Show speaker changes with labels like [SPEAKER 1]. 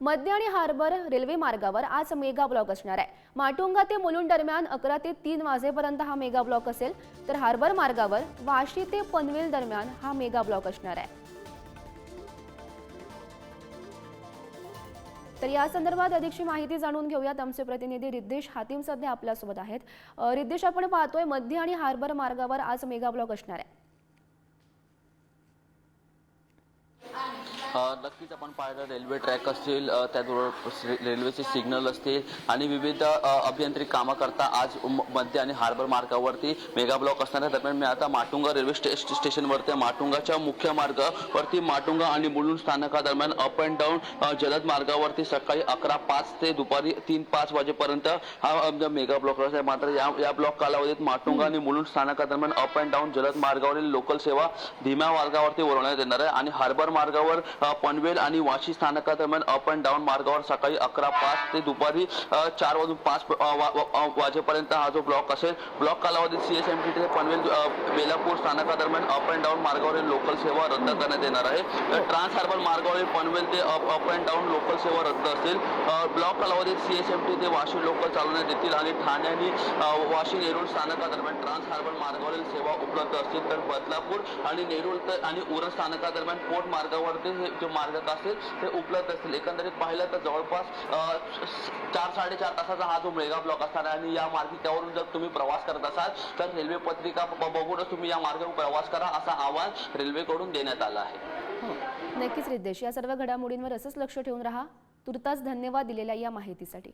[SPEAKER 1] मध्य आणि harbour railway मार्गावर आज मेगा ब्लॉक असणार आहे। माटुंगा ते मुलुंड दरम्यान 11 ते 3 वाजेपर्यंत हा मेगा ब्लॉक असेल, तर हार्बर मार्गावर वाशी ते पनवेल दरम्यान हा मेगा ब्लॉक असणार आहे। तर या संदर्भात अधिकची माहिती जाणून घेऊयात। आमचे प्रतिनिधी रिद्धेश हातीम सध्या आपल्यासोबत आहेत। रिद्धेश, आपण पाहतोय मध्य आणि हार्बर मार्गावर आज मेगा ब्लॉक असणार आहे।
[SPEAKER 2] नक्कीच आपण पाहिलं रेल्वे ट्रॅक असतील, त्याचबरोबर रेल्वेचे सिग्नल असतील आणि विविध अभियांत्रिक कामं करता आज मध्य आणि हार्बर मार्गावरती मेगा ब्लॉक असणार आहे। दरम्यान मी आता माटुंगा रेल्वे स्टेशनवरती माटुंगाच्या मुख्य मार्गावरती माटुंगा आणि मुलुंड स्थानकादरम्यान अप अँड डाऊन जलद मार्गावरती सकाळी 11:05 ते दुपारी 3:05 वाजेपर्यंत हा मेगा ब्लॉक आहे। मात्र या ब्लॉक कालावधीत माटुंगा आणि मुलुंड स्थानकादरम्यान अप अँड डाऊन जलद मार्गावरील लोकल सेवा धीम्या मार्गावरती वळवण्यात येणार आहे आणि हार्बर मार्गावर पनवेल आणि वाशी स्थानकादरम्यान अप अँड डाऊन मार्गावर सकाळी 11:05 ते दुपारी 4:05 वाजेपर्यंत हा जो ब्लॉक असेल। ब्लॉक कालावधीत सीएसएमटी ते पनवेल बेलापूर स्थानकादरम्यान अप अँड डाऊन मार्गावरील लोकल सेवा रद्द करण्यात येणार आहे। ट्रान्स हार्बर मार्गावरील पनवेल ते अप अँड डाऊन लोकल सेवा रद्द असेल। ब्लॉक कालावधीत सीएसएमटी ते वाशी लोकल चालवण्यात येतील आणि ठाणे आणि वाशी नेरूळ स्थानकादरम्यान ट्रान्स हार्बर मार्गावरील सेवा उपलब्ध असतील, तर बदलापूर आणि नेरूळ आणि उरण स्थानकादरम्यान पोर्ट मार्गावरती जो मार्ग असेल ते उपलब्ध असतील। एकंदरीत पाहिलं तर जवळपास 4-4.5 तासाचा हा जो मेगा ब्लॉक असणार आहे आणि या मार्गिकेवरून जर तुम्ही प्रवास करत असाल तर रेल्वे पत्रिका बघूनच तुम्ही या मार्गावर प्रवास करा, असा आवाहन रेल्वेकडून देण्यात आलं आहे।
[SPEAKER 1] नक्कीच रिद्धेश, या सर्व घडामोडींवर असंच लक्ष ठेवून राहा। तुर्तास धन्यवाद दिलेल्या या माहितीसाठी।